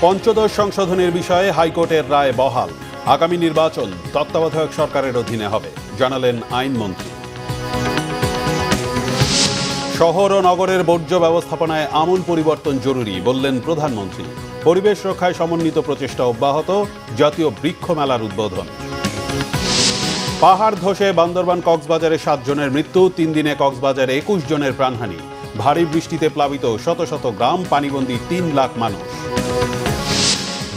পঞ্চদশ সংশোধনের বিষয়ে হাইকোর্টের রায় বহাল। আগামী নির্বাচন তত্ত্বাবধায়ক সরকারের অধীনে হবে, জানালেন আইনমন্ত্রী। শহর ও নগরের বর্জ্য ব্যবস্থাপনায় আমূল পরিবর্তন জরুরি, বললেন প্রধানমন্ত্রী। পরিবেশ রক্ষায় সমন্বিত প্রচেষ্টা অব্যাহত, জাতীয় বৃক্ষ মেলার উদ্বোধন। পাহাড় ধসে বান্দরবান কক্সবাজারে 7 জনের মৃত্যু, 3 দিনে কক্সবাজারে 21 জনের প্রাণহানি। ভারী বৃষ্টিতে প্লাবিত শত শত গ্রাম, পানিবন্দী 3 লাখ মানুষ।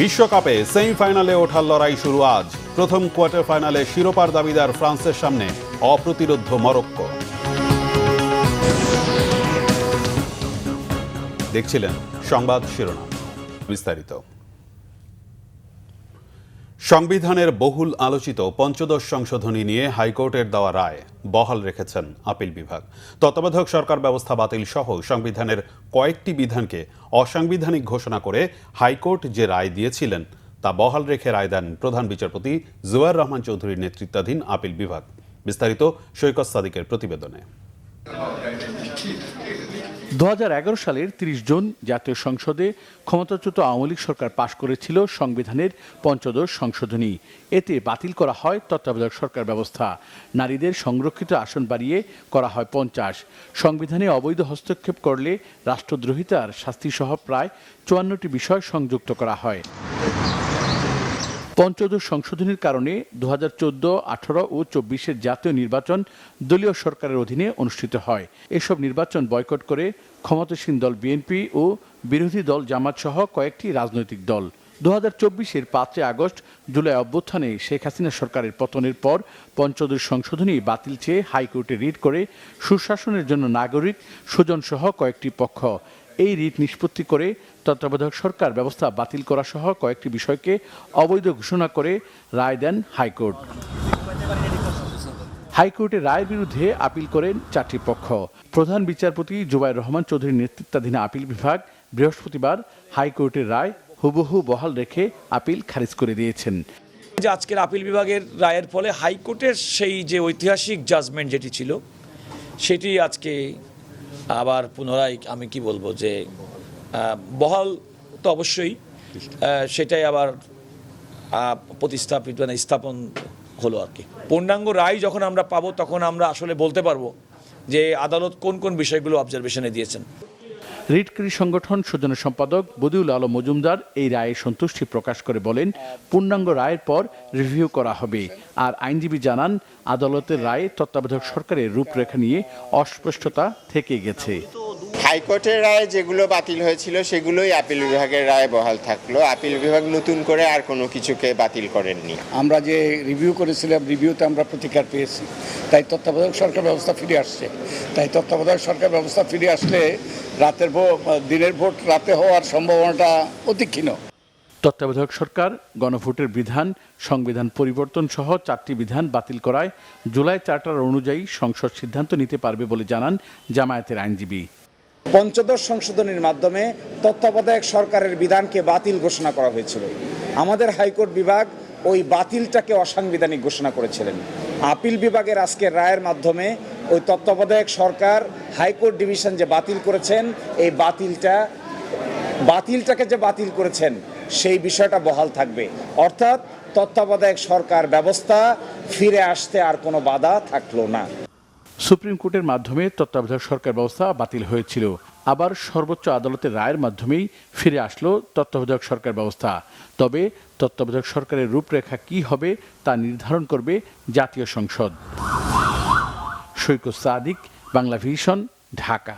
বিশ্বকাপে সেমিফাইনালে ওঠার লড়াই শুরু আজ। প্রথম কোয়ার্টার ফাইনালে শিরোপার দাবিদার ফ্রান্সের সামনে অপ্রতিরোধ্য মরক্কো। দেখছিলেন সংবাদ শিরোনাম, বিস্তারিত। সংবিধানের বহুল আলোচিত পঞ্চদশ সংশোধনী নিয়ে হাইকোর্টের দেওয়া রায় বহাল রেখেছেন আপিল বিভাগ। তত্ত্বাবধায়ক সরকার ব্যবস্থা বাতিল সহ সংবিধানের কয়েকটি বিধানকে অসাংবিধানিক ঘোষণা করে হাইকোর্ট যে রায় দিয়েছিলেন তা বহাল রেখে রায় দেন প্রধান বিচারপতি জুয়ার রহমান চৌধুরীর নেতৃত্বাধীন আপিল বিভাগ। বিস্তারিত সৈকত সাদিকের প্রতিবেদনে। 2011 সালের 30 জুন জাতীয় সংসদে ক্ষমতাচ্যুত আওয়ামী লীগ সরকার পাশ করেছিল সংবিধানের পঞ্চদশ সংশোধনী। এতে বাতিল করা হয় তত্ত্বাবধায়ক সরকার ব্যবস্থা। নারীদের সংরক্ষিত আসন বাড়িয়ে করা হয় 50। সংবিধানে অবৈধ হস্তক্ষেপ করলে রাষ্ট্রদ্রোহিতার শাস্তিসহ প্রায় 54টি বিষয় সংযুক্ত করা হয়। পঞ্চদশ সংশোধনীর কারণে 2014, 18 ও 24-এর জাতীয় নির্বাচন দলীয় সরকারের অধীনে অনুষ্ঠিত হয়। এসব নির্বাচন বয়কট করে ক্ষমতাসীন দল বিএনপি ও বিরোধী দল জামাত সহ কয়েকটি রাজনৈতিক দল। 2024-এর 5 আগস্ট জুলাই অভ্যুত্থানে শেখ হাসিনা সরকারের পতনের পর পঞ্চদশ সংশোধনী বাতিল চেয়ে হাইকোর্টে রিট করে সুশাসনের জন্য নাগরিক সুজন সহ কয়েকটি পক্ষ এই রিট নিষ্পত্তি করে তত্ত্বাবধায়ক সরকার ব্যবস্থা বাতিল করা সহ কয়েকটি বিষয়কে অবৈধ ঘোষণা করে রায় দেন হাইকোর্ট। হাইকোর্টের রায়ের বিরুদ্ধে আপিল করেন 4টি পক্ষ। প্রধান বিচারপতি জুবাইর রহমান চৌধুরীর নেতৃত্বাধীন আপিল বিভাগ বৃহস্পতিবার হাইকোর্টের রায় হুবহু বহাল রেখে আপিল খারিজ করে দিয়েছেন। আজকের আপিল বিভাগের রায়ের ফলে হাইকোর্টের সেই যে ঐতিহাসিক জাজমেন্ট যেটি ছিল সেটি আজকে আবার পুনরায় আমি কি বলবো যে বহাল তো অবশ্যই সেটাই আবার প্রতিস্থাপিত স্থাপন হলো আর কি। পূর্ণাঙ্গ রায় যখন আমরা পাবো তখন আমরা আসলে বলতে পারবো যে আদালত কোন কোন বিষয়গুলো অবজারভেশনে দিয়েছেন। রিটকারী সংগঠন সুজনের সম্পাদক বদিউল আলম মজুমদার এই রায়ে সন্তুষ্টি প্রকাশ করে বলেন, পূর্ণাঙ্গ রায়ের পর রিভিউ করা হবে। আর আইনজীবী জানান, আদালতের রায়ে তত্ত্বাবধায়ক সরকারের রূপরেখা নিয়ে অস্পষ্টতা থেকে গেছে। হাইকোর্টের রায় যেগুলো বাতিল হয়েছিল সেগুলোই আপিল বিভাগের রায় বহাল থাকলো। আপিল বিভাগ নতুন করে আর কোনো কিছুকে বাতিল করেননি। আমরা যে রিভিউ করেছিলাম, রিভিউতে আমরা প্রতিকার পেয়েছি, তাই তত্ত্বাবধায়ক সরকার ব্যবস্থা ফিরে আসছে। তাই তত্ত্বাবধায়ক সরকার ব্যবস্থা ফিরে আসলে দিনের ভোট রাতে হওয়ার সম্ভাবনাটা অতি ক্ষীণ। তত্ত্বাবধায়ক সরকার গণভোটের বিধান, সংবিধান পরিবর্তন সহ 4টি বিধান বাতিল করায় জুলাই চার্টার অনুযায়ী সংসদ সিদ্ধান্ত নিতে পারবে বলে জানান জামায়াতের আইনজীবী। পঞ্চদশ সংশোধনীর মাধ্যমে তত্ত্বাবধায়ক সরকারের বিধানকে বাতিল ঘোষণা করা হয়েছিল। আমাদের হাইকোর্ট বিভাগ ওই বাতিলটাকে অসাংবিধানিক ঘোষণা করেছিলেন। আপিল বিভাগের আজকের রায়ের মাধ্যমে ওই তত্ত্বাবধায়ক সরকার হাইকোর্ট ডিভিশন যে বাতিল করেছেন, এই বাতিলটাকে যে বাতিল করেছেন সেই বিষয়টা বহাল থাকবে। অর্থাৎ তত্ত্বাবধায়ক সরকার ব্যবস্থা ফিরে আসতে আর কোনো বাধা থাকলো না। সুপ্রিম কোর্টের মাধ্যমে তত্ত্বাবধায়ক সরকার ব্যবস্থা বাতিল হয়েছিল, আবার সর্বোচ্চ আদালতের রায়ের মাধ্যমেই ফিরে আসলো তত্ত্বাবধায়ক সরকার ব্যবস্থা। তবে তত্ত্বাবধায়ক সরকারের রূপরেখা কি হবে তা নির্ধারণ করবে জাতীয় সংসদ। সৈকত সাদিক, বাংলা ভিশন, ঢাকা।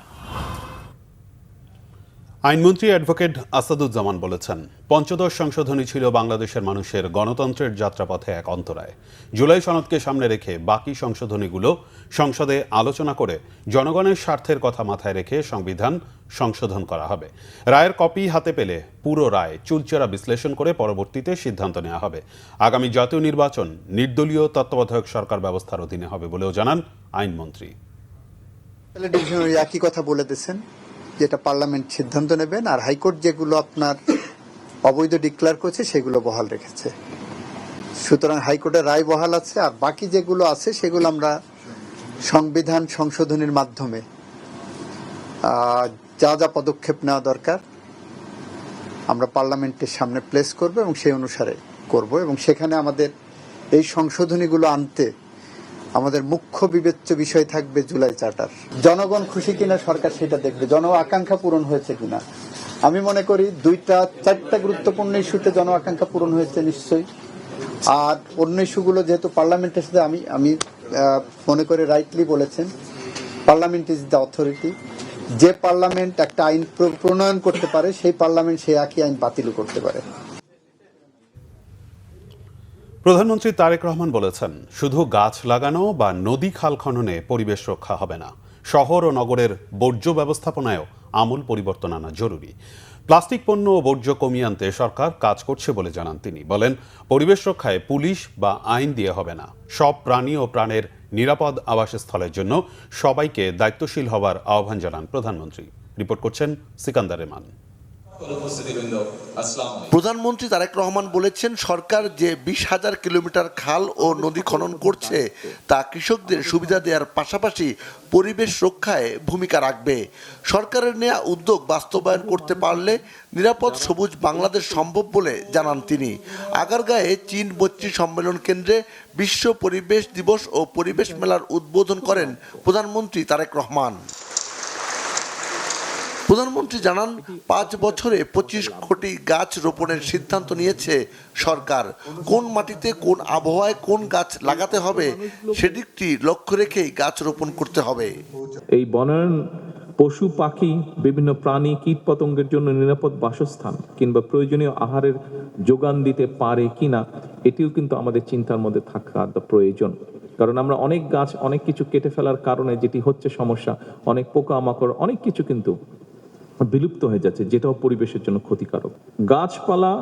আইনমন্ত্রী অ্যাডভোকেট আসাদুজ্জামান বলেছেন, পঞ্চদশ সংশোধনী ছিল বাংলাদেশের মানুষের গণতন্ত্রের যাত্রাপথে এক অন্তরায়। জুলাই সনদকে সামনে রেখে বাকি সংশোধনীগুলো সংসদে আলোচনা করে জনগণের স্বার্থের কথা মাথায় রেখে সংবিধান সংশোধন করা হবে। রায়ের কপি হাতে পেলে পুরো রায় চুলচেরা বিশ্লেষণ করে পরবর্তীতে সিদ্ধান্ত নেওয়া হবে। আগামী জাতীয় নির্বাচন নির্দলীয় তত্ত্বাবধায়ক সরকার ব্যবস্থার অধীনে হবে বলেও জানান আইনমন্ত্রী। একই কথা বলে দিয়েছেন, যেটা পার্লামেন্ট সিদ্ধান্ত নেবেন, আর হাইকোর্ট যেগুলো আপনার অবৈধ ডিক্লেয়ার করেছে সেগুলো বহাল রেখেছে। সুতরাং হাইকোর্টের রায় বহাল আছে, আর বাকি যেগুলো আছে সেগুলো আমরা সংবিধান সংশোধনের মাধ্যমে যা যা পদক্ষেপ নেওয়া দরকার আমরা পার্লামেন্টের সামনে প্লেস করব এবং সেই অনুসারে করব, এবং সেখানে আমাদের এই সংশোধনীগুলো আনতে আমাদের মুখ্য বিবেচ্য বিষয় থাকবে জুলাই চার্টার। জনগণ খুশি কিনা সরকার সেটা দেখবে, জন আকাঙ্ক্ষা পূরণ হয়েছে কিনা। আমি মনে করি 2-4টা গুরুত্বপূর্ণ ইস্যুতে জন আকাঙ্ক্ষা পূরণ হয়েছে নিশ্চয়ই, আর অন্য ইস্যুগুলো যেহেতু পার্লামেন্টের সাথে আমি মনে করি রাইটলি বলেছেন, পার্লামেন্ট ইজ দ্য অথরিটি। যে পার্লামেন্ট একটা আইন প্রণয়ন করতে পারে সেই পার্লামেন্ট সেই একই আইন বাতিলও করতে পারে। প্রধানমন্ত্রী তারেক রহমান বলেছেন, শুধু গাছ লাগানো বা নদী খাল খননে পরিবেশ রক্ষা হবে না, শহর ও নগরের বর্জ্য ব্যবস্থাপনায়ও আমূল পরিবর্তন আনা জরুরি। প্লাস্টিক পণ্য ও বর্জ্য কমিয়ে আনতে সরকার কাজ করছে বলে জানান তিনি। বলেন, পরিবেশ রক্ষায় পুলিশ বা আইন দিয়ে হবে না, সব প্রাণী ও প্রাণের নিরাপদ আবাসস্থলের জন্য সবাইকে দায়িত্বশীল হবার আহ্বান জানান প্রধানমন্ত্রী। রিপোর্ট করছেন সিকান্দার রেমান। প্রধানমন্ত্রী তারেক রহমান বলেছেন, সরকার যে 20,000 কিলোমিটার খাল ও নদী খনন করছে তা কৃষকদের সুবিধা দেওয়ার পাশাপাশি পরিবেশ রক্ষায় ভূমিকা রাখবে। সরকারের নেওয়া উদ্যোগ বাস্তবায়ন করতে পারলে নিরাপদ সবুজ বাংলাদেশ সম্ভব বলে জানান তিনি। আগারগাঁয়ে চীন মৈত্রী সম্মেলন কেন্দ্রে বিশ্ব পরিবেশ দিবস ও পরিবেশ মেলার উদ্বোধন করেন প্রধানমন্ত্রী তারেক রহমান। প্রধানমন্ত্রী জানান, 5 বছরে 25 কোটি গাছ রোপণের সিদ্ধান্ত নিয়েছে সরকার। কোন মাটিতে কোন আবহাওয়ায় কোন গাছ লাগাতে হবে সেদিকটি লক্ষ্য রেখেই গাছ রোপণ করতে হবে। এই বনায়ন পশু পাখি বিভিন্ন প্রাণী কীটপতঙ্গের জন্য নিরাপদ বাসস্থান কিংবা প্রয়োজনীয় আহারের যোগান দিতে পারে কিনা, এটিও কিন্তু আমাদের চিন্তার মধ্যে থাকা প্রয়োজন। কারণ আমরা অনেক গাছ অনেক কিছু কেটে ফেলার কারণে যেটি হচ্ছে সমস্যা, অনেক পোকামাকড় অনেক কিছু কিন্তু বিলুপ্ত হয়ে যাচ্ছে, যেটাও পরিবেশের জন্য ক্ষতিকারক। গাছপালা,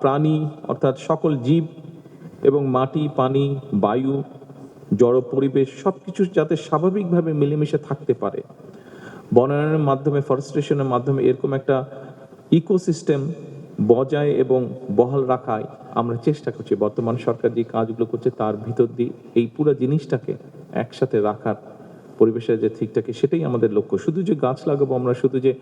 প্রাণী অর্থাৎ সকল জীব এবং মাটি, পানি, বায়ু, জড় পরিবেশ সবকিছু যাতে স্বাভাবিকভাবে মিলেমিশে থাকতে পারে, বনায়নের মাধ্যমে, ফরেস্টেশনের মাধ্যমে এরকম একটা ইকোসিস্টেম বজায় এবং বহাল রাখায় আমরা চেষ্টা করছি। বর্তমান সরকার যে কাজগুলো করছে তার ভিতর দিয়ে এই পুরো জিনিসটাকে একসাথে রাখার, পরিবেশের যে ঠিকঠাক সেটাই আমাদের লক্ষ্য। শুধু যে গাছ লাগাবো আমরা, শুধু যে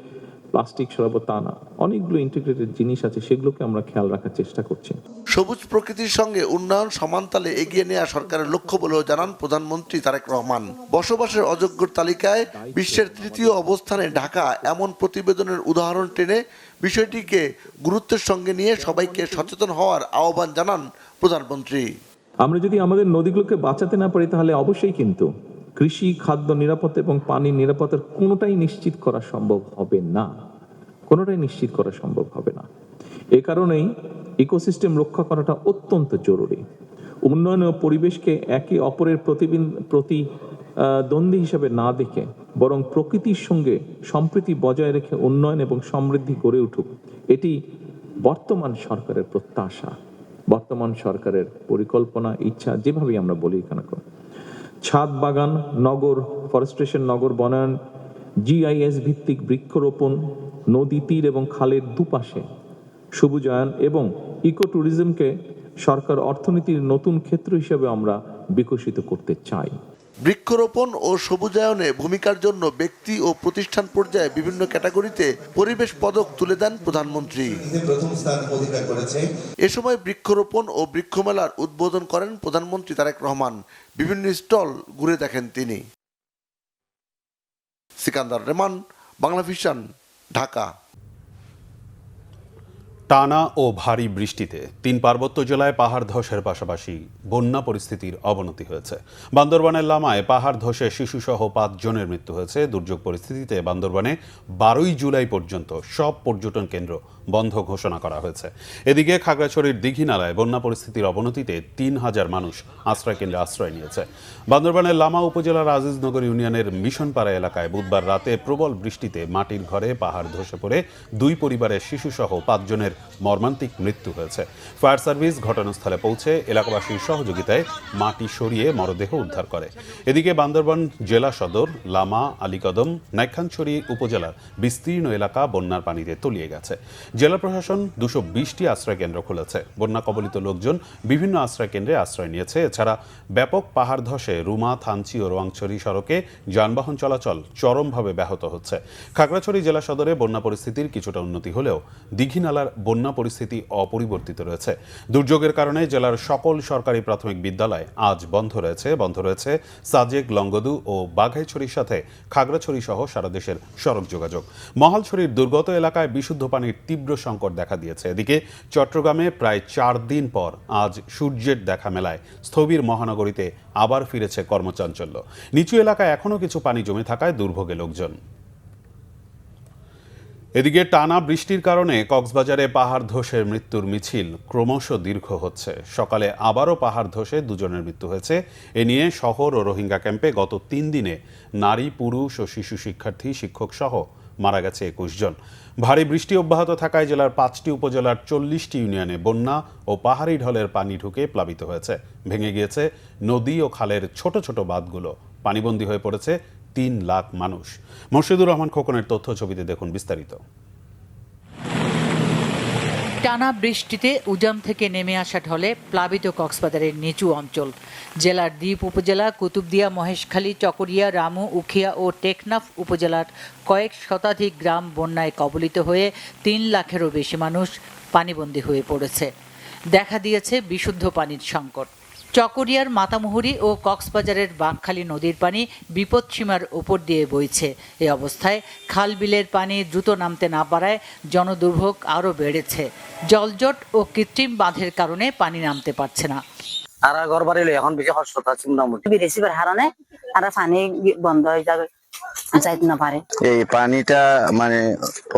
প্লাস্টিক সরাবো তা না, অনেকগুলো ইন্টিগ্রেটেড জিনিস আছে, সেগুলোকে আমরা খেয়াল রাখার চেষ্টা করছি। সবুজ প্রকৃতির সঙ্গে উন্নয়ন সমানতালে এগিয়ে নেওয়া সরকারের লক্ষ্য বলেও জানান প্রধানমন্ত্রী তারেক রহমান। বসবাসের অযোগ্যর তালিকায় বিশ্বের 3য় অবস্থানে ঢাকা এমন প্রতিবেদনের উদাহরণ টেনে বিষয়টিকে গুরুত্বের সঙ্গে নিয়ে সবাইকে সচেতন হওয়ার আহ্বান জানান প্রধানমন্ত্রী। আমরা যদি আমাদের নদীগুলোকে বাঁচাতে না পারি তাহলে অবশ্যই কিন্তু কৃষি, খাদ্য নিরাপত্তা এবং পানির নিরাপত্তার কোনোটাই নিশ্চিত করা সম্ভব হবে না, কোনোটাই নিশ্চিত করা সম্ভব হবে না। এ কারণেই ইকোসিস্টেম রক্ষা করাটা অত্যন্ত জরুরি। উন্নয়ন ও পরিবেশকে একে অপরের প্রতিদ্বন্দ্বী হিসেবে না দেখে বরং প্রকৃতির সঙ্গে সম্প্রীতি বজায় রেখে উন্নয়ন এবং সমৃদ্ধি গড়ে উঠুক, এটি বর্তমান সরকারের প্রত্যাশা, বর্তমান সরকারের পরিকল্পনা, ইচ্ছা, যেভাবেই আমরা বলি কেন। ছাদ বাগান, নগর ফরেস্টেশন, নগর বনায়ন, GIS ভিত্তিক বৃক্ষরোপণ, নদী তীর এবং খালের দুপাশে সবুজায়ন এবং ইকো ট্যুরিজমকে সরকার অর্থনীতির নতুন ক্ষেত্র হিসেবে আমরা বিকশিত করতে চাই। বৃক্ষরোপণ ও সবুজায়নে ভূমিকার জন্য ব্যক্তি ও প্রতিষ্ঠান পর্যায়ে বিভিন্ন ক্যাটাগরিতে পরিবেশ পদক তুলে দেন প্রধানমন্ত্রী। এ সময় বৃক্ষরোপণ ও বৃক্ষমেলার উদ্বোধন করেন প্রধানমন্ত্রী তারেক রহমান। বিভিন্ন স্টল ঘুরে দেখেন তিনি। সিকান্দার রেমান, বাংলাভিশন, ঢাকা। টানা ও ভারী বৃষ্টিতে 3 পার্বত্য জেলায় পাহাড় ধসের পাশাপাশি বন্যা পরিস্থিতির অবনতি হয়েছে। বান্দরবানের লামায় পাহাড় ধসে শিশুসহ 5 জনের মৃত্যু হয়েছে। দুর্যোগ পরিস্থিতিতে বান্দরবানে 12ই জুলাই পর্যন্ত সব পর্যটন কেন্দ্র বন্ধ ঘোষণা করা হয়েছে। এদিকে খাগড়াছড়ির দীঘিনালায় বন্যা পরিস্থিতির অবনতিতে 3000 মানুষ আশ্রয়কেন্দ্রে আশ্রয় নিয়েছে। বান্দরবানের লামা উপজেলার আজিজনগর ইউনিয়নের মিশনপাড়া এলাকায় বুধবার রাতে প্রবল বৃষ্টিতে মাটির ঘরে পাহাড় ধসে পড়ে 2 পরিবারের শিশুসহ 5 জনের মর্মান্তিক মৃত্যু হয়েছে। ফায়ার সার্ভিস ঘটনাস্থলে পৌঁছে এলাকাবাসীর সহযোগিতায় মাটি সরিয়ে মরদেহ উদ্ধার করে। এদিকে বান্দরবান জেলা সদর, লামা, আলীকদম, নাইক্ষ্যংছড়ি উপজেলার বিস্তীর্ণ এলাকা বন্যার পানিতে তলিয়ে গেছে। জেলা প্রশাসন 220টি আশ্রয় কেন্দ্র খুলেছে। বন্যা কবলিত লোকজন বিভিন্ন আশ্রয় কেন্দ্রে আশ্রয় নিয়েছে। এছাড়া ব্যাপক পাহাড় ধসে রুমা, থানচি ও রোয়াংছড়ি সড়কে যানবাহন চলাচল চরমভাবে ব্যাহত হচ্ছে। খাগড়াছড়ি জেলা সদরে বন্যা পরিস্থিতির কিছুটা উন্নতি হলেও দীঘিনালার বন্যা পরিস্থিতি অপরিবর্তিত রয়েছে। দুর্যোগের কারণে জেলার সকল সরকারি প্রাথমিক বিদ্যালয় আজ বন্ধ রয়েছে সাজেক, লংগদু ও বাঘাইছড়ির সাথে খাগড়াছড়ি সহ সারা দেশের সড়ক যোগাযোগ। মহালছড়ির দুর্গত এলাকায় বিশুদ্ধ পানির তীব্র সংকট দেখা দিয়েছে। এদিকে চট্টগ্রামে প্রায় 4 দিন পর আজ সূর্যের দেখা মেলায় স্থবির মহানগরীতে আবার ফিরেছে কর্মচাঞ্চল্য। নিচু এলাকায় এখনও কিছু পানি জমে থাকায় দুর্ভোগে লোকজন। এদিকে টানা বৃষ্টির কারণে কক্সবাজারে পাহাড় ধসের মৃত্যুর মিছিল ক্রমশ দীর্ঘ হচ্ছে। সকালে আবারও পাহাড় ধসে 2 জনের মৃত্যু হয়েছে। এ নিয়ে শহর ও রোহিঙ্গা ক্যাম্পে গত 3 দিনে নারী, পুরুষ ও শিশু শিক্ষার্থী, শিক্ষক সহ মারা গেছে 21 জন। ভারী বৃষ্টি অব্যাহত থাকায় জেলার 5টি উপজেলার 40টি ইউনিয়নে বন্যা ও পাহাড়ি ঢলের পানি ঢুকে প্লাবিত হয়েছে। ভেঙে গিয়েছে নদী ও খালের ছোট ছোট বাঁধগুলো। পানিবন্দী হয়ে পড়েছে 3 লাখ মানুষ। মোর্শেদুর রহমান খোকনের তথ্য ছবিতে দেখুন বিস্তারিত। টানা বৃষ্টিতে উজাম থেকে নেমে আসা ঢলে প্লাবিত কক্সবাজারের নিচু অঞ্চল। জেলার দ্বীপ উপজেলা, কুতুবদিয়া, মহেশখালী, চকরিয়া, রামু, উখিয়া ও টেকনাফ উপজেলার কয়েক শতাধিক গ্রাম বন্যায় কবলিত হয়ে 3 লাখেরও বেশি মানুষ পানিবন্দী হয়ে পড়েছে। দেখা দিয়েছে বিশুদ্ধ পানির সংকট। চকরিয়ার মাতামুহুরী ও কক্সবাজারের বাঁকখালী নদীর পানি বিপদসীমার উপর দিয়ে বইছে। এই অবস্থায় খাল বিলের পানি দ্রুত নামতে না পারায় জনদুর্ভোগ আরও বেড়েছে। জলজট ও কৃত্রিম বাঁধের কারণে পানি নামতে পারছে না। আর ঘর বাড়ি এখন বেশি কষ্ট আছে মোটামুটি রিসিভার হারানে আর পানি বন্ধ হয়ে যাবে, যাইতে না পারে। এই পানিটা মানে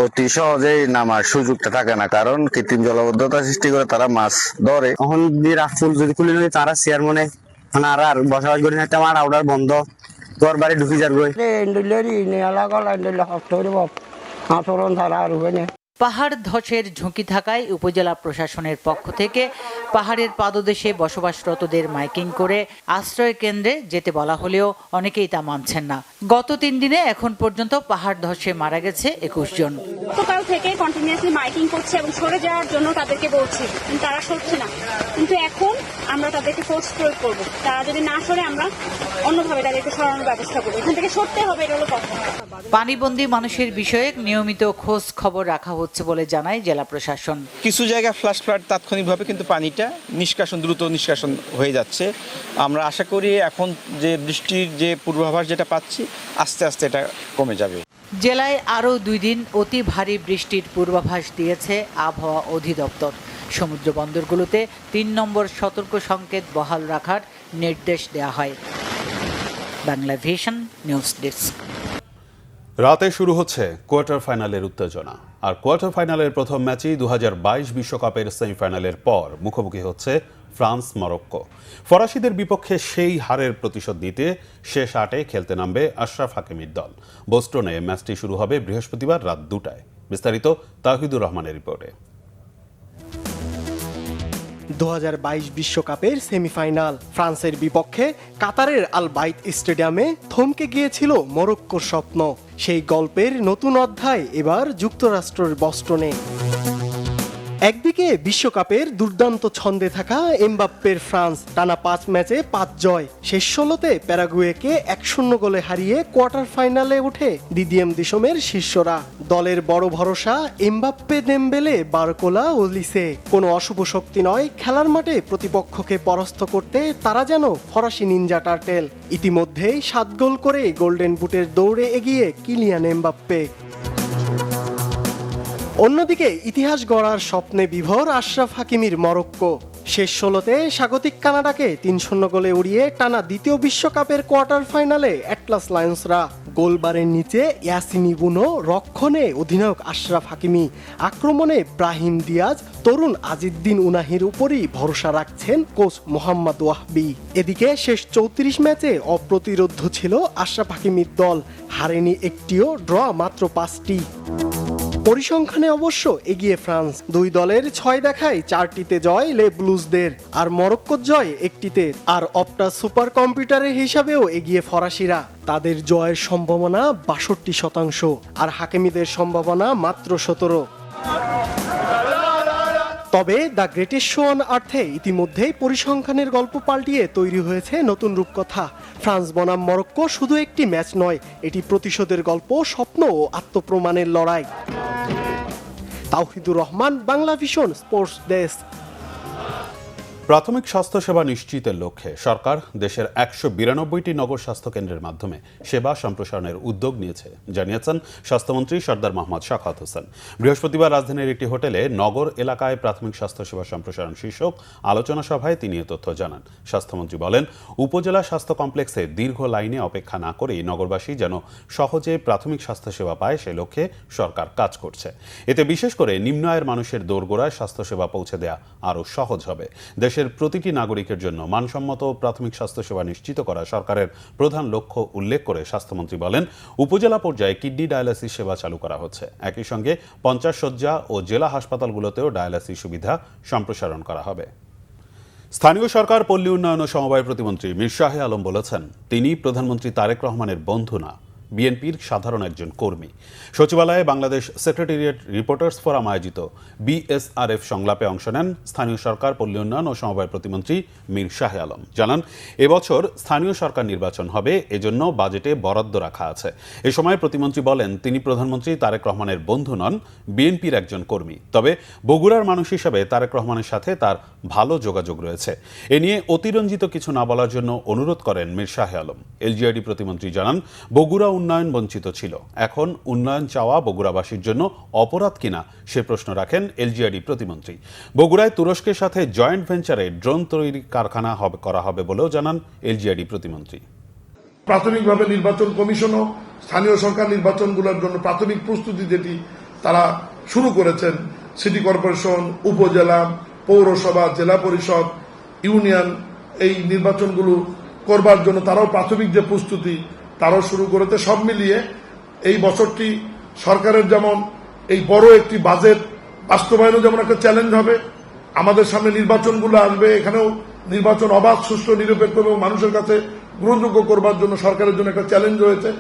অতি সহজেই নামার সুযোগটা থাকে না, কারণ কৃত্রিম জলাবদ্ধতা সৃষ্টি করে তারা মাছ ধরে। এখন রাফুল যদি খুলে নিই তারা চেয়ার মনে আর বসবাস করি না, আমার আউডার বন্ধ, ঘর বাড়ি ঢুকি যাবে। পাহাড় ধসের ঝুঁকি থাকায় উপজেলা প্রশাসনের পক্ষ থেকে পাহাড়ের পাদদেশে বসবাসরতদের মাইকিং করে আশ্রয় কেন্দ্রে যেতে বলা হলেও অনেকেই তা মানছেন না। গত 3 দিনে এখন পর্যন্ত পাহাড় ধসে মারা গেছে 21 জন। সকাল থেকে কন্টিনিউয়াসলি মাইকিং করছে এবং সরে যাওয়ার জন্য তাদেরকে বলছি, কিন্তু তারা সরছে না। কিন্তু এখন আমরা তাদেরকে ফোর্স প্রয়োগ করবো, তারা যদি না সরে আমরা অন্যভাবে তাদেরকে সরানোর ব্যবস্থা করবো। এখান থেকে সরতে হবে, এটা হলো কথা। পানিবন্দী মানুষের বিষয়ে নিয়মিত খোঁজ খবর রাখা হচ্ছে বলে জানায় জেলা প্রশাসন। কিছু জায়গায় ফ্লাশ ফ্লাড তাৎক্ষণিকভাবে কিন্তু পানিটা দ্রুত নিষ্কাশন হয়ে যাচ্ছে। আমরা আশা করি এখন যে বৃষ্টির যে পূর্বাভাস যেটা পাচ্ছি, আস্তে আস্তে এটা কমে যাবে। জেলায় আরও 2 দিন অতি ভারী বৃষ্টির পূর্বাভাস দিয়েছে আবহাওয়া অধিদপ্তর। সমুদ্র বন্দরগুলোতে 3 নম্বর সতর্ক সংকেত বহাল রাখার নির্দেশ দেওয়া হয়। Bangla vision news desk. রাতে শুরু হচ্ছে কোয়ার্টার ফাইনালের উত্তেজনা। আর কোয়ার্টার ফাইনালের প্রথম ম্যাচই 2022 বিশ্বকাপের সেমিফাইনালের পর মুখোমুখি হচ্ছে ফ্রান্স, মরক্কো। ফরাসিদের বিপক্ষে সেই হারের প্রতিশোধ দিতে শেষ 8-এ খেলতে নামবে আশরাফ হাকিমির দল। বোস্টনে ম্যাচটি শুরু হবে বৃহস্পতিবার রাত 2টায়। বিস্তারিত তাহিদুর রহমানের রিপোর্টে। 2022 বিশ্বকাপের সেমিফাইনাল ফ্রান্সের বিপক্ষে কাতারের আল বাইত স্টেডিয়ামে থমকে গিয়েছিল মরক্কোর স্বপ্ন। সেই গল্পের নতুন অধ্যায় এবার যুক্তরাষ্ট্রের বস্টনে। একদিকে বিশ্বকাপের দুর্দান্ত ছন্দে থাকা এমবাপ্পের ফ্রান্স টানা 5 ম্যাচে 5 জয়, শেষ 16তে প্যারাগুয়েকে 1-0 গোলে হারিয়ে কোয়ার্টার ফাইনালে ওঠে দিদিয়েম দিশমের শিষ্যরা। দলের বড় ভরসা এমবাপ্পে, দেমবেলে, বারকোলা ও লিসে। কোনো অশুভ শক্তি নয়, খেলার মাঠে প্রতিপক্ষকে পরাস্ত করতে তারা যেন ফরাসি নিনজা টার্টেল। ইতিমধ্যেই 7 গোল করে গোল্ডেন বুটের দৌড়ে এগিয়ে কিলিয়ান এমবাপ্পে। অন্যদিকে ইতিহাস গড়ার স্বপ্নে বিভোর আশরাফ হাকিমির মরক্কো। শেষ 16তে স্বাগতিক কানাডাকে 3-0 গোলে উড়িয়ে টানা দ্বিতীয় বিশ্বকাপের কোয়ার্টার ফাইনালে অ্যাটলাস লায়ন্সরা। গোলবারের নিচে ইয়াসিনি বুনো, রক্ষণে অধিনায়ক আশরাফ হাকিমি, আক্রমণে ব্রাহিম দিয়াজ, তরুণ আজিদ্দিন উনাহির উপরই ভরসা রাখছেন কোচ মোহাম্মদ ওয়াহবি। এদিকে শেষ 34 ম্যাচে অপ্রতিরোধ্য ছিল আশরাফ হাকিমির দল, হারেনি একটিও, ড্র মাত্র 5টি। পরিসংখ্যানে অবশ্য এগিয়ে ফ্রান্স। 2 দলের 6 দেখায় 4টিতে জয় লে ব্লুজদের, আর মরক্কোর জয় 1টিতে। আর অপটা সুপার কম্পিউটারের হিসাবেও এগিয়ে ফরাসিরা। তাদের জয়ের সম্ভাবনা 62%, আর হাকিমিদের সম্ভাবনা মাত্র 17। তবে দ্য গ্রেটেস্ট শো অন আর্থে ইতিমধ্যেই পরিসংখ্যানের গল্প পাল্টিয়ে তৈরি হয়েছে নতুন রূপকথা। ফ্রান্স বনাম মরক্কো শুধু একটি ম্যাচ নয়, এটি প্রতিশোধের গল্প, স্বপ্ন ও আত্মপ্রমাণের লড়াই। Tawhidur Rahman, Bangla vision, sports desk. প্রাথমিক স্বাস্থ্যসেবা নিশ্চিতের লক্ষ্যে সরকার দেশের ১৯২টি নগর স্বাস্থ্য কেন্দ্রের মাধ্যমে সেবা সম্প্রসারণের উদ্যোগ নিয়েছে, জানিয়েছেন স্বাস্থ্যমন্ত্রী সরদার মোহাম্মদ শাখাওয়াত হোসেন। বৃহস্পতিবার রাজধানীর একটি হোটেলে নগর এলাকায় প্রাথমিক স্বাস্থ্যসেবা সম্প্রসারণ শীর্ষক আলোচনা সভায় তিনি এ তথ্য জানান। স্বাস্থ্যমন্ত্রী বলেন, উপজেলা স্বাস্থ্য কমপ্লেক্সে দীর্ঘ লাইনে অপেক্ষা না করেই নগরবাসী যেন সহজে প্রাথমিক স্বাস্থ্যসেবা পায় সে লক্ষ্যে সরকার কাজ করছে। এতে বিশেষ করে নিম্ন আয়ের মানুষের দোরগোড়ায় স্বাস্থ্যসেবা পৌঁছে দেওয়া আরও সহজ হবে। দেশের প্রতিটি নাগরিকের জন্য মানসম্মত প্রাথমিক স্বাস্থ্যসেবা নিশ্চিত করা সরকারের প্রধান লক্ষ্য উল্লেখ করে স্বাস্থ্যমন্ত্রী বলেন, উপজেলা পর্যায়ে কিডনি ডায়ালাইসিস সেবা চালু করা হচ্ছে। একই সঙ্গে 50 শয্যা ও জেলা হাসপাতালগুলোতেও ডায়ালাইসিস সুবিধা সম্প্রসারণ করা হবে। স্থানীয় সরকার, পল্লী উন্নয়ন ও সমবায় প্রতিমন্ত্রী মীর শাহে আলম বলেছেন, তিনি প্রধানমন্ত্রী তারেক রহমানের বন্ধু না, বিএনপির সাধারণ একজন কর্মী। সচিবালয়ে বাংলাদেশ সেক্রেটারিয়েট রিপোর্টার্স ফোরাম আয়োজিত বিএসআরএফ সংলাপে অংশ নেন স্থানীয় সরকার, পল্লী উন্নয়ন ও সমবায় প্রতিমন্ত্রী মীর শাহে আলম। জানান, এবছর স্থানীয় সরকার নির্বাচন হবে, এজন্য বাজেটে বরাদ্দ রাখা আছে। এ সময় প্রতিমন্ত্রী বলেন, তিনি প্রধানমন্ত্রী তারেক রহমানের বন্ধু নন, বিএনপির একজন কর্মী। তবে বগুড়ার মানুষ হিসেবে তারেক রহমানের সাথে তার ভালো যোগাযোগ রয়েছে। এ নিয়ে অতিরঞ্জিত কিছু না বলার জন্য অনুরোধ করেন মীর শাহে আলম। এলজিআইডি প্রতিমন্ত্রী জানান, বগুড়া উন্নয়ন বঞ্চিত ছিল, এখন উন্নয়ন চাওয়া বগুড়াবাসীর জন্য অপরাধ কিনা সে প্রশ্ন রাখেন এলজিআইডি প্রতিমন্ত্রী। বগুড়ায় তুরস্কের সাথে জয়েন্ট ভেঞ্চারে ড্রোন তৈরি কারখানা করা হবে বলেও জানান এলজিআইডি প্রতিমন্ত্রী। প্রাথমিকভাবে নির্বাচন কমিশনও স্থানীয় সরকার নির্বাচনগুলোর জন্য প্রাথমিক প্রস্তুতি যেটি তারা শুরু করেছেন, সিটি কর্পোরেশন, উপজেলা, পৌরসভা, জেলা পরিষদ, ইউনিয়ন, এই নির্বাচনগুলো করবার জন্য তারাও প্রাথমিক যে প্রস্তুতি তারাও শুরু করেছে। সব মিলিয়ে এই বছরটি সরকারের যেমন এই বড় একটি বাজেট বাস্তবায়নও যেমন একটা চ্যালেঞ্জ হবে, আমাদের সামনে নির্বাচনগুলো আসবে, এখানেও নির্বাচন অবাধ, সুষ্ঠু, নিরপেক্ষ এবং মানুষের কাছে গ্রহণযোগ্য করবার জন্য সরকারের জন্য একটা চ্যালেঞ্জ রয়েছে।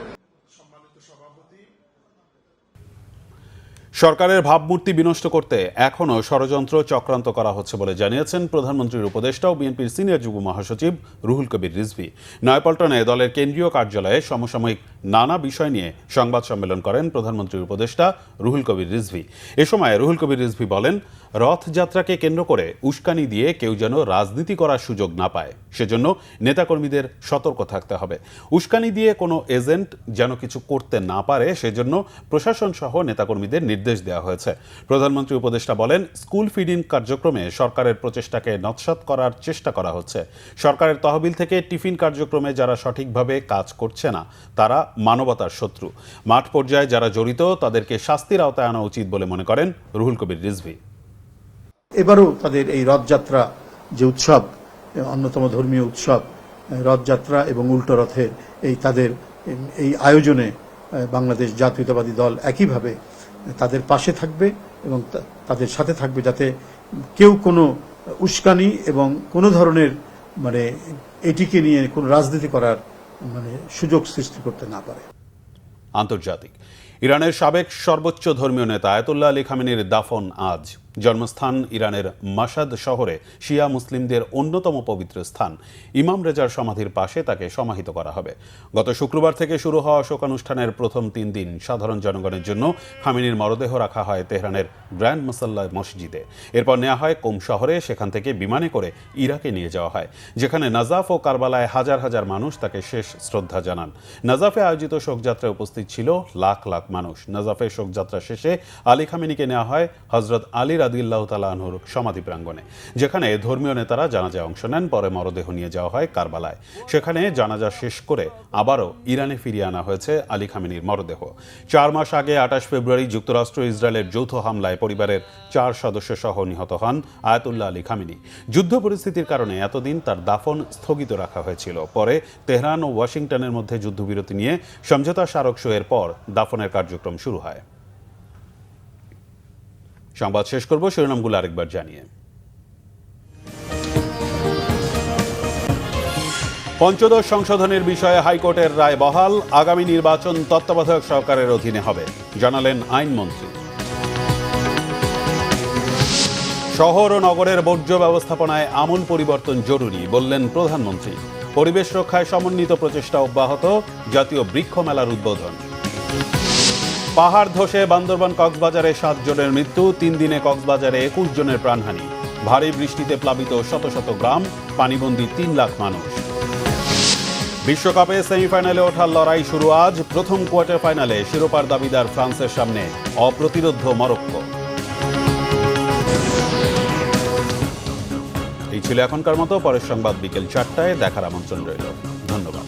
সরকারের ভাবমূর্তি বিনষ্ট করতে এখনও ষড়যন্ত্র চক্রান্ত করা হচ্ছে বলে জানিয়েছেন প্রধানমন্ত্রীর উপদেষ্টা ও বিএনপির সিনিয়র যুগ্ম মহাসচিব রুহুল কবির রিজভী। নয়াপল্টনে দলের কেন্দ্রীয় কার্যালয়ে সমসাময়িক নানা বিষয় নিয়ে সংবাদ সম্মেলন করেন প্রধানমন্ত্রীর উপদেষ্টা রুহুল কবির রিজভী। এ সময় রুহুল কবির রিজভী বলেন, রথযাত্রাকে কেন্দ্র করে উস্কানি দিয়ে কেউ যেন রাজনীতি করার সুযোগ না পায়, সেজন্য নেতাকর্মীদের সতর্ক থাকতে হবে। উস্কানি দিয়ে কোনো এজেন্ট যেন কিছু করতে না পারে, সেজন্য প্রশাসন সহ নেতাকর্মীদের নির্দেশ দেওয়া হয়েছে। প্রধানমন্ত্রী উপদেষ্টা বলেন, স্কুল ফিডিং কার্যক্রমে সরকারের প্রচেষ্টাকে নস্যাৎ করার চেষ্টা করা হচ্ছে। সরকারের তহবিল থেকে টিফিন কার্যক্রমে যারা সঠিকভাবে কাজ করছে না তারা মানবতার শত্রু। মাঠ পর্যায়ে যারা জড়িত তাদেরকে শাস্তির আওতায় আনা উচিত বলে মনে করেন রুহুল কবির রিজভী। এবারও তাদের এই রথযাত্রা যে উৎসব, অন্যতম ধর্মীয় উৎসব রথযাত্রা এবং উল্টো রথের তাদের এই আয়োজনে বাংলাদেশ জাতীয়তাবাদী দল একইভাবে তাদের পাশে থাকবে এবং তাদের সাথে থাকবে, যাতে কেউ কোনো উস্কানি এবং কোনো ধরনের এটিকে নিয়ে কোনো রাজনীতি করার সুযোগ সৃষ্টি করতে না পারে। আন্তর্জাতিক, ইরানের সাবেক সর্বোচ্চ ধর্মীয় নেতা আয়াতুল্লাহ আলী খামেনির দাফন আজ। জন্মস্থান ইরানের মাশাদ শহরে শিয়া মুসলিমদের অন্যতম পবিত্র স্থান ইমাম রেজার সমাধির পাশে তাকে সমাহিত করা হবে। গত শুক্রবার থেকে শুরু হওয়া শোকানুষ্ঠানের প্রথম 3 দিন সাধারণ জনগণের জন্য খামেনির মরদেহ রাখা হয় তেহরানের গ্র্যান্ড মুসাল্লা মসজিদে। এরপর নেওয়া হয় কোম শহরে, সেখান থেকে বিমানে করে ইরাকে নিয়ে যাওয়া হয়, যেখানে নাজাফ ও কারবালায় হাজার হাজার মানুষ তাকে শেষ শ্রদ্ধা জানান। নাজাফে আয়োজিত শোকযাত্রায় উপস্থিত ছিল লাখ লাখ মানুষ। নাজাফে শোকযাত্রা শেষে আলী খামেনিকে নেওয়া হয় হজরত আলী রাদিয়াল্লাহু তাআলা আনহুর সমাধি প্রাঙ্গণে, যেখানে ধর্মীয় নেতারা জানাজায় অংশ নেন। পরে মরদেহ নিয়ে যাওয়া হয় কারবালায়, সেখানে জানাজা শেষ করে আবারও ইরানে ফিরিয়ে আনা হয়েছে আলী খামেনির মরদেহ। 4 মাস আগে 28 ফেব্রুয়ারি যুক্তরাষ্ট্র ইসরায়েলের যৌথ হামলায় পরিবারের 4 সদস্য সহ নিহত হন আয়াতুল্লাহ আলী খামেনি। যুদ্ধ পরিস্থিতির কারণে এতদিন তার দাফন স্থগিত রাখা হয়েছিল। পরে তেহরান ও ওয়াশিংটনের মধ্যে যুদ্ধবিরতি নিয়ে সমঝোতা স্মারক সইয়ের পর দাফনের কার্যক্রম শুরু হয়। সংবাদ শেষ করব শিরোনামগুলো আরেকবার জানিয়ে। পঞ্চদশ সংশোধনের বিষয়ে হাইকোর্টের রায় বহাল, আগামী নির্বাচন তত্ত্বাবধায়ক সরকারের অধীনে হবে, জানালেন আইনমন্ত্রী। শহর ও নগরের বর্জ্য ব্যবস্থাপনায় আমূল পরিবর্তন জরুরি বললেন প্রধানমন্ত্রী। পরিবেশ রক্ষায় সমন্বিত প্রচেষ্টা অব্যাহত, জাতীয় বৃক্ষ মেলার উদ্বোধন। পাহাড় ধসে বান্দরবান কক্সবাজারে 7 জনের মৃত্যু, 3 দিনে কক্সবাজারে 21 জনের প্রাণহানি। ভারী বৃষ্টিতে প্লাবিত শত শত গ্রাম, পানিবন্দী 3 লাখ মানুষ। বিশ্বকাপে সেমিফাইনালে ওঠার লড়াই শুরু আজ। প্রথম কোয়ার্টার ফাইনালে শিরোপার দাবিদার ফ্রান্সের সামনে অপ্রতিরোধ্য মরক্কো। এই ছিল এখনকার মতো। পরের সংবাদ বিকেল 4টায় দেখার আমন্ত্রণ রইল। ধন্যবাদ।